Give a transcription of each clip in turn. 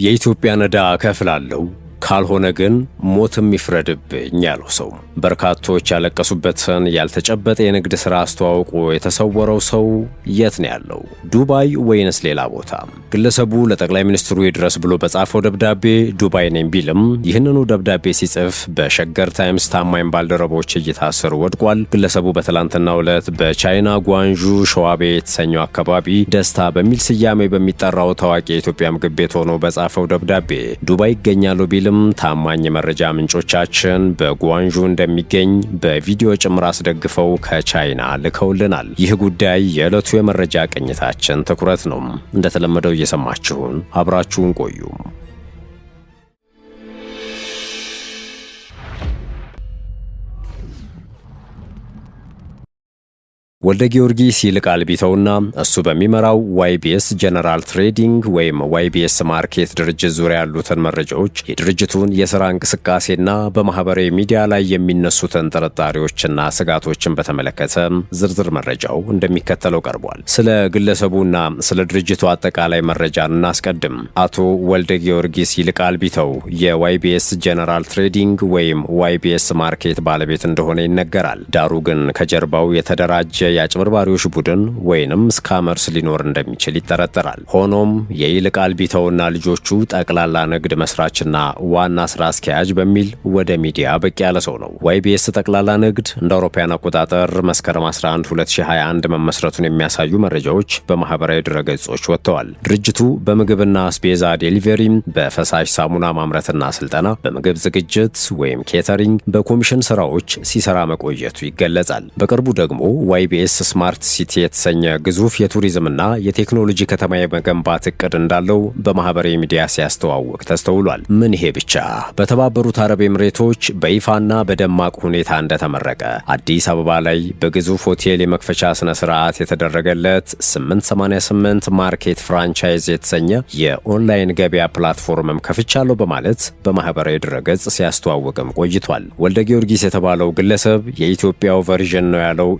የኢትዮጵያን ዕዳ እከፍላለሁ ካልሆነ ግን ሞትም ይፍረድብኝ ያለው ሰው በርካቶች ያለቀሱበትን ያልተጨበጠ የንግድ ሥራ አስተዋውቆ የተሰወረው ሰው የት ነው ያለው? ዱባይ ወይንስ ሌላ ቦታ? ግለሰቡ ለጠቅላይ ሚኒስትሩ ይድረስ ብሎ በጻፈው ደብዳቤ ዱባይ ነኝ ቢልም ይህንኑ ደብዳቤ ሲጽፍ በሸገር ታይምስ ታማኝ ባልደረቦች እይታ ስር ወድቋል። ግለሰቡ በትላንትናው ዕለት በቻይና ጓንዡ ሸዋቤ የተሰኘው አካባቢ ደስታ በሚል ስያሜ በሚጠራው ታዋቂ የኢትዮጵያ ምግብ ቤት ሆኖ በጻፈው ደብዳቤ ዱባይ ይገኛሉ ቢልም ታማኝ የመረጃ ምንጮቻችን በጓንዡ እንደሚገኝ በቪዲዮ ጭምር አስደግፈው ከቻይና ልከውልናል። ይህ ጉዳይ የዕለቱ የመረጃ ቅኝታችን ትኩረት ነው። እንደተለመደው እየሰማችሁን አብራችሁን ቆዩ። ወልደ ጊዮርጊስ ይልቃል ቢተውና እሱ በሚመራው ዋይቢኤስ ጀነራል ትሬዲንግ ወይም ዋይቢኤስ ማርኬት ድርጅት ዙሪያ ያሉትን መረጃዎች፣ የድርጅቱን የሥራ እንቅስቃሴና በማህበራዊ ሚዲያ ላይ የሚነሱትን ጥርጣሬዎችና ስጋቶችን በተመለከተ ዝርዝር መረጃው እንደሚከተለው ቀርቧል። ስለ ግለሰቡና ስለ ድርጅቱ አጠቃላይ መረጃን እናስቀድም። አቶ ወልደ ጊዮርጊስ ይልቃል ቢተው የዋይቢኤስ ጀነራል ትሬዲንግ ወይም ዋይቢኤስ ማርኬት ባለቤት እንደሆነ ይነገራል። ዳሩ ግን ከጀርባው የተደራጀ የአጭበርባሪዎች ቡድን ወይንም ስካመርስ ሊኖር እንደሚችል ይጠረጠራል። ሆኖም የይልቃል ቢተውና ልጆቹ ጠቅላላ ንግድ መስራችና ዋና ስራ አስኪያጅ በሚል ወደ ሚዲያ ብቅ ያለ ሰው ነው። ዋይቢኤስ ጠቅላላ ንግድ እንደ አውሮፓውያን አቆጣጠር መስከረም 11 2021 መመስረቱን የሚያሳዩ መረጃዎች በማህበራዊ ድረገጾች ወጥተዋል። ድርጅቱ በምግብና አስቤዛ ዴሊቨሪ፣ በፈሳሽ ሳሙና ማምረትና ስልጠና፣ በምግብ ዝግጅት ወይም ኬተሪንግ፣ በኮሚሽን ስራዎች ሲሰራ መቆየቱ ይገለጻል። በቅርቡ ደግሞ ዋይቢኤስ ስማርት ሲቲ የተሰኘ ግዙፍ የቱሪዝምና የቴክኖሎጂ ከተማ የመገንባት እቅድ እንዳለው በማህበራዊ ሚዲያ ሲያስተዋውቅ ተስተውሏል። ምን ይሄ ብቻ! በተባበሩት አረብ ኤምሬቶች በይፋና በደማቅ ሁኔታ እንደተመረቀ አዲስ አበባ ላይ በግዙፍ ሆቴል የመክፈቻ ስነ ስርዓት የተደረገለት 888 ማርኬት ፍራንቻይዝ የተሰኘ የኦንላይን ገበያ ፕላትፎርምም ከፍቻለሁ በማለት በማህበራዊ ድረገጽ ሲያስተዋውቅም ቆይቷል። ወልደ ጊዮርጊስ የተባለው ግለሰብ የኢትዮጵያው ቨርዥን ነው ያለው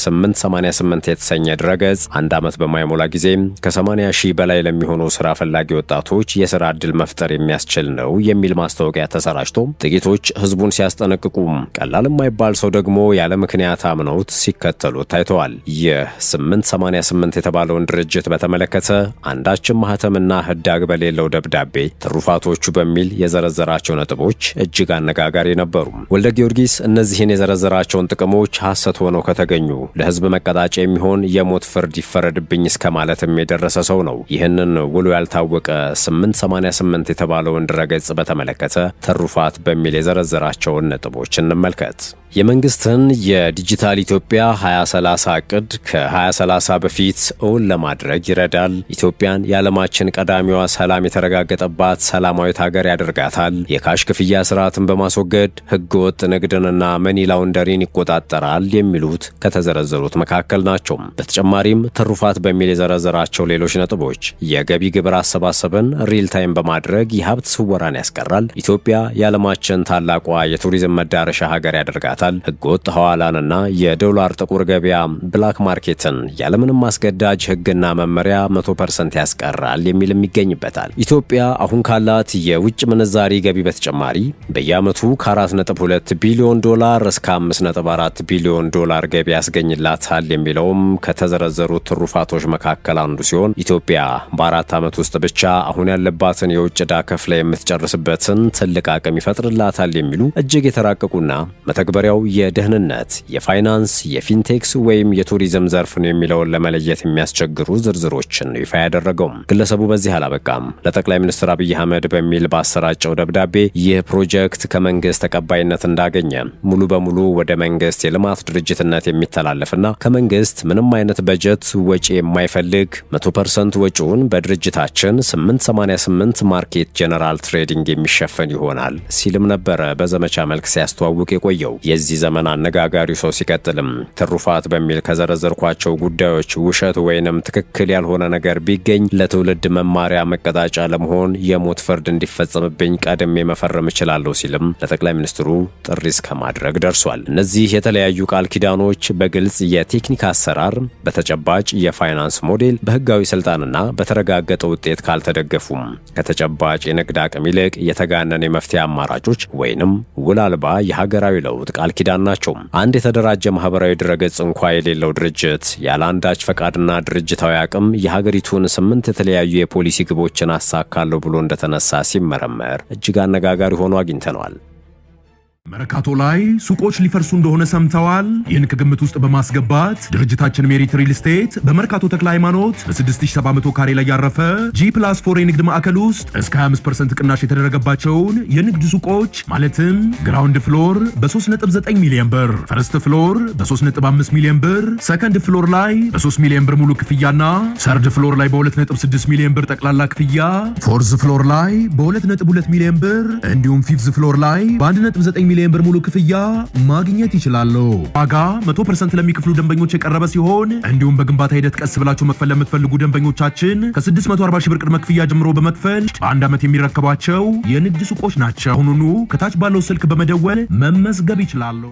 888 የተሰኘ ድረገጽ አንድ ዓመት በማይሞላ ጊዜ ከ80 ሺህ በላይ ለሚሆኑ ስራ ፈላጊ ወጣቶች የስራ ዕድል መፍጠር የሚያስችል ነው የሚል ማስታወቂያ ተሰራጭቶ ጥቂቶች ህዝቡን ሲያስጠነቅቁ፣ ቀላል የማይባል ሰው ደግሞ ያለ ምክንያት አምነውት ሲከተሉ ታይተዋል። የ888 የተባለውን ድርጅት በተመለከተ አንዳችም ማህተምና ህዳግ በሌለው ደብዳቤ ትሩፋቶቹ በሚል የዘረዘራቸው ነጥቦች እጅግ አነጋጋሪ ነበሩ። ወልደ ጊዮርጊስ እነዚህን የዘረዘራቸውን ጥቅሞች ሐሰት ሆነው ከተገኙ ለህዝብ መቀጣጫ የሚሆን የሞት ፍርድ ይፈረድብኝ እስከ ማለትም የደረሰ ሰው ነው። ይህንን ውሎ ያልታወቀ 888 የተባለውን ድረገጽ በተመለከተ ትሩፋት በሚል የዘረዘራቸውን ነጥቦች እንመልከት። የመንግስትን የዲጂታል ኢትዮጵያ 2030 እቅድ ከ2030 በፊት እውን ለማድረግ ይረዳል። ኢትዮጵያን የዓለማችን ቀዳሚዋ ሰላም የተረጋገጠባት ሰላማዊት ሀገር ያደርጋታል። የካሽ ክፍያ ስርዓትን በማስወገድ ህገወጥ ንግድንና መኒ ላውንደሪን ይቆጣጠራል የሚሉት ከተዘረዘሩት መካከል ናቸው። በተጨማሪም ትሩፋት በሚል የዘረዘራቸው ሌሎች ነጥቦች የገቢ ግብር አሰባሰብን ሪል ታይም በማድረግ የሀብት ስወራን ያስቀራል። ኢትዮጵያ የዓለማችን ታላቋ የቱሪዝም መዳረሻ ሀገር ያደርጋታል። ህገወጥ ሐዋላንና የዶላር ጥቁር ገበያ ብላክ ማርኬትን ያለምንም ማስገዳጅ ህግና መመሪያ 100% ያስቀራል የሚልም ይገኝበታል። ኢትዮጵያ አሁን ካላት የውጭ ምንዛሪ ገቢ በተጨማሪ በየዓመቱ ከ4.2 ቢሊዮን ዶላር እስከ 5.4 ቢሊዮን ዶላር ገቢ ያስገኝላታል የሚለውም ከተዘረዘሩት ትሩፋቶች መካከል አንዱ ሲሆን ኢትዮጵያ በ4 ዓመት ውስጥ ብቻ አሁን ያለባትን የውጭ ዕዳ ከፍላ የምትጨርስበትን ትልቅ አቅም ይፈጥርላታል የሚሉ እጅግ የተራቀቁና መተግበሪያ የደህንነት፣ የፋይናንስ፣ የፊንቴክስ ወይም የቱሪዝም ዘርፍ ነው የሚለውን ለመለየት የሚያስቸግሩ ዝርዝሮችን ይፋ ያደረገው ግለሰቡ በዚህ አላበቃም። ለጠቅላይ ሚኒስትር አብይ አህመድ በሚል ባሰራጨው ደብዳቤ ይህ ፕሮጀክት ከመንግስት ተቀባይነት እንዳገኘ ሙሉ በሙሉ ወደ መንግስት የልማት ድርጅትነት የሚተላለፍና ከመንግስት ምንም አይነት በጀት ወጪ የማይፈልግ 100% ወጪውን በድርጅታችን 888 ማርኬት ጀነራል ትሬዲንግ የሚሸፈን ይሆናል ሲልም ነበረ በዘመቻ መልክ ሲያስተዋውቅ የቆየው። የዚህ ዘመን አነጋጋሪው ሰው ሲቀጥልም ትሩፋት በሚል ከዘረዘርኳቸው ጉዳዮች ውሸት ወይንም ትክክል ያልሆነ ነገር ቢገኝ ለትውልድ መማሪያ መቀጣጫ ለመሆን የሞት ፍርድ እንዲፈጸምብኝ ቀድሜ መፈረም እችላለሁ ሲልም ለጠቅላይ ሚኒስትሩ ጥሪ እስከ ማድረግ ደርሷል። እነዚህ የተለያዩ ቃል ኪዳኖች በግልጽ የቴክኒክ አሰራር፣ በተጨባጭ የፋይናንስ ሞዴል፣ በህጋዊ ስልጣንና በተረጋገጠ ውጤት ካልተደገፉም ከተጨባጭ የንግድ አቅም ይልቅ የተጋነነ የመፍትሄ አማራጮች ወይንም ውል አልባ የሀገራዊ ለውጥ ቃል ኪዳን ናቸው። አንድ የተደራጀ ማህበራዊ ድረገጽ እንኳ የሌለው ድርጅት ያለ አንዳች ፈቃድና ድርጅታዊ አቅም የሀገሪቱን 8 የተለያዩ የፖሊሲ ግቦችን አሳካለሁ ብሎ እንደተነሳ ሲመረመር እጅግ አነጋጋሪ ሆኖ አግኝተነዋል። መርካቶ ላይ ሱቆች ሊፈርሱ እንደሆነ ሰምተዋል? ይህን ከግምት ውስጥ በማስገባት ድርጅታችን ሜሪት ሪል ስቴት በመርካቶ ተክለ ሃይማኖት በ6700 ካሬ ላይ ያረፈ G+4 የንግድ ማዕከል ውስጥ እስከ 25% ቅናሽ የተደረገባቸውን የንግድ ሱቆች ማለትም ግራውንድ ፍሎር በ3.9 ሚሊዮን ብር፣ ፈርስት ፍሎር በ3.5 ሚሊዮን ብር፣ ሰከንድ ፍሎር ላይ በ3 ሚሊዮን ብር ሙሉ ክፍያና ሰርድ ፍሎር ላይ በ2.6 ሚሊዮን ብር ጠቅላላ ክፍያ፣ ፎርዝ ፍሎር ላይ በ2.2 ሚሊዮን ብር እንዲሁም ፊፍዝ ፍሎር ላይ በ1.9 ሚሊዮን ብር ሙሉ ክፍያ ማግኘት ይችላሉ። ዋጋ 100% ለሚከፍሉ ደንበኞች የቀረበ ሲሆን እንዲሁም በግንባታ ሂደት ቀስ ብላችሁ መክፈል ለምትፈልጉ ደንበኞቻችን ከ640 ሺህ ብር ቅድመ ክፍያ ጀምሮ በመክፈል በአንድ ዓመት የሚረከቧቸው የንግድ ሱቆች ናቸው። አሁኑኑ ከታች ባለው ስልክ በመደወል መመዝገብ ይችላሉ።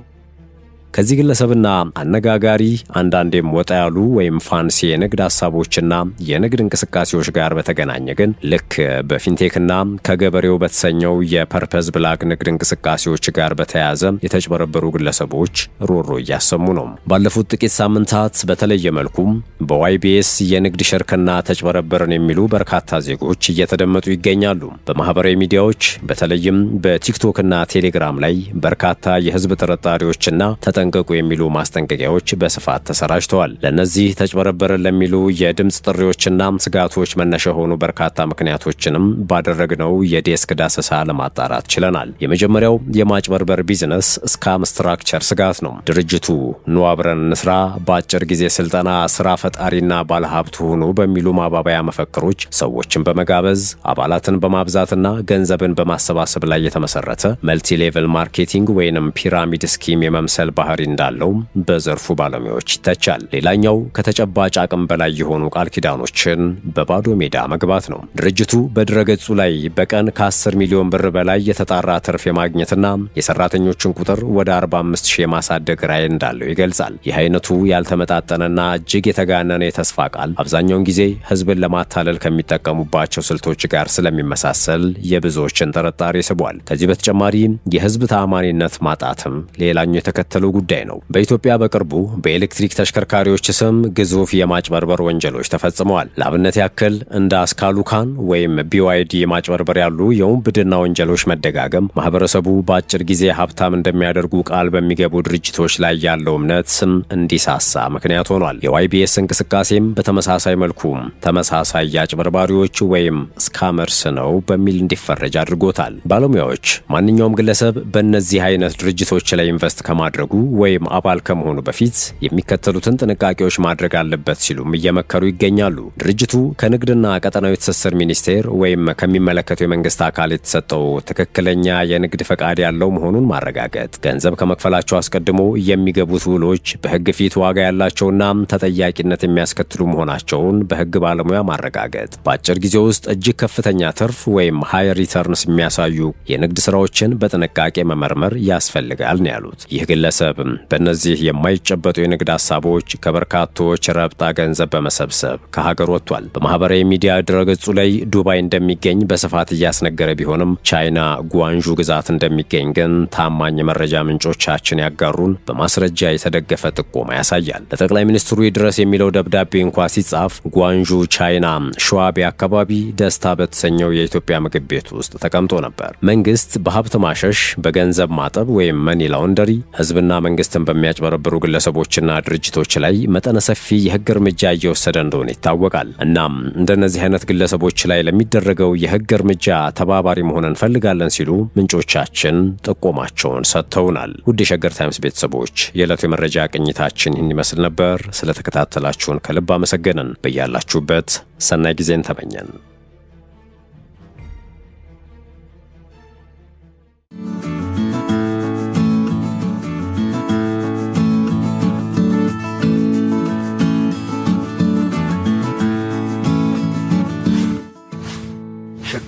ከዚህ ግለሰብና አነጋጋሪ አንዳንዴም ወጣ ያሉ ወይም ፋንሲ የንግድ ሀሳቦችና የንግድ እንቅስቃሴዎች ጋር በተገናኘ ግን ልክ በፊንቴክና ከገበሬው በተሰኘው የፐርፐዝ ብላክ ንግድ እንቅስቃሴዎች ጋር በተያያዘ የተጭበረበሩ ግለሰቦች ሮሮ እያሰሙ ነው። ባለፉት ጥቂት ሳምንታት በተለየ መልኩም በዋይቢኤስ የንግድ ሽርክና ተጭበረበርን የሚሉ በርካታ ዜጎች እየተደመጡ ይገኛሉ። በማህበራዊ ሚዲያዎች በተለይም በቲክቶክና ቴሌግራም ላይ በርካታ የህዝብ ጥርጣሬዎችና ተጠንቀቁ የሚሉ ማስጠንቀቂያዎች በስፋት ተሰራጭተዋል። ለነዚህ ተጭበረበረን ለሚሉ የድምጽ ጥሪዎችና ስጋቶች መነሻ የሆኑ በርካታ ምክንያቶችንም ባደረግነው የዴስክ ዳሰሳ ለማጣራት ችለናል። የመጀመሪያው የማጭበርበር ቢዝነስ ስካም ስትራክቸር ስጋት ነው። ድርጅቱ ኑ አብረን እንስራ፣ በአጭር ጊዜ ስልጠና፣ ስራ ፈጣሪና ባለሀብት ሁኑ በሚሉ ማባበያ መፈክሮች ሰዎችን በመጋበዝ አባላትን በማብዛትና ገንዘብን በማሰባሰብ ላይ የተመሰረተ መልቲ ሌቭል ማርኬቲንግ ወይንም ፒራሚድ ስኪም የመምሰል ባህሪ እንዳለው በዘርፉ ባለሙያዎች ይተቻል። ሌላኛው ከተጨባጭ አቅም በላይ የሆኑ ቃል ኪዳኖችን በባዶ ሜዳ መግባት ነው። ድርጅቱ በድረገጹ ላይ በቀን ከ10 ሚሊዮን ብር በላይ የተጣራ ትርፍ የማግኘትና የሰራተኞችን ቁጥር ወደ 45 ሺህ የማሳደግ ራዕይ እንዳለው ይገልጻል። ይህ አይነቱ ያልተመጣጠነና እጅግ የተጋነነ የተስፋ ቃል አብዛኛውን ጊዜ ህዝብን ለማታለል ከሚጠቀሙባቸው ስልቶች ጋር ስለሚመሳሰል የብዙዎችን ጥርጣሬ ስቧል። ከዚህ በተጨማሪ የህዝብ ተአማኒነት ማጣትም ሌላኛው የተከተለው ጉዳይ ነው። በኢትዮጵያ በቅርቡ በኤሌክትሪክ ተሽከርካሪዎች ስም ግዙፍ የማጭበርበር ወንጀሎች ተፈጽመዋል። ለአብነት ያክል እንደ አስካሉካን ወይም BYD የማጭበርበር ያሉ የውንብድና ወንጀሎች መደጋገም ማህበረሰቡ በአጭር ጊዜ ሀብታም እንደሚያደርጉ ቃል በሚገቡ ድርጅቶች ላይ ያለው እምነት ስም እንዲሳሳ ምክንያት ሆኗል። የዋይቢኤስ እንቅስቃሴም በተመሳሳይ መልኩ ተመሳሳይ የአጭበርባሪዎች ወይም ስካመርስ ነው በሚል እንዲፈረጅ አድርጎታል። ባለሙያዎች ማንኛውም ግለሰብ በእነዚህ አይነት ድርጅቶች ላይ ኢንቨስት ከማድረጉ ወይም አባል ከመሆኑ በፊት የሚከተሉትን ጥንቃቄዎች ማድረግ አለበት ሲሉም እየመከሩ ይገኛሉ። ድርጅቱ ከንግድና ቀጠናዊ ትስስር ሚኒስቴር ወይም ከሚመለከተው የመንግስት አካል የተሰጠው ትክክለኛ የንግድ ፈቃድ ያለው መሆኑን ማረጋገጥ፣ ገንዘብ ከመክፈላቸው አስቀድሞ የሚገቡት ውሎች በህግ ፊት ዋጋ ያላቸውና ተጠያቂነት የሚያስከትሉ መሆናቸውን በህግ ባለሙያ ማረጋገጥ፣ በአጭር ጊዜ ውስጥ እጅግ ከፍተኛ ትርፍ ወይም ሃይ ሪተርንስ የሚያሳዩ የንግድ ስራዎችን በጥንቃቄ መመርመር ያስፈልጋል ነው ያሉት። ይህ ግለሰብ በእነዚህ የማይጨበጡ የንግድ ሀሳቦች ከበርካቶች ረብጣ ገንዘብ በመሰብሰብ ከሀገር ወጥቷል። በማህበራዊ ሚዲያ ድረገጹ ላይ ዱባይ እንደሚገኝ በስፋት እያስነገረ ቢሆንም ቻይና ጓንዡ ግዛት እንደሚገኝ ግን ታማኝ መረጃ ምንጮቻችን ያጋሩን በማስረጃ የተደገፈ ጥቆማ ያሳያል። ለጠቅላይ ሚኒስትሩ ይድረስ የሚለው ደብዳቤ እንኳ ሲጻፍ ጓንዡ ቻይና ሸዋቤ አካባቢ ደስታ በተሰኘው የኢትዮጵያ ምግብ ቤት ውስጥ ተቀምጦ ነበር። መንግስት በሀብት ማሸሽ፣ በገንዘብ ማጠብ ወይም መኒ ላውንደሪ ህዝብና መንግስትን በሚያጭበረብሩ ግለሰቦችና ድርጅቶች ላይ መጠነ ሰፊ የህግ እርምጃ እየወሰደ እንደሆነ ይታወቃል። እናም እንደነዚህ አይነት ግለሰቦች ላይ ለሚደረገው የህግ እርምጃ ተባባሪ መሆን እንፈልጋለን ሲሉ ምንጮቻችን ጥቆማቸውን ሰጥተውናል። ውድ የሸገር ታይምስ ቤተሰቦች የዕለቱ የመረጃ ቅኝታችን ይህን ይመስል ነበር። ስለተከታተላችሁን ከልብ አመሰገንን። በያላችሁበት ሰናይ ጊዜን ተመኘን።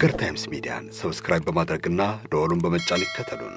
ሸገር ታይምስ ሚዲያን ሰብስክራይብ በማድረግና ደወሉን በመጫን ይከተሉን።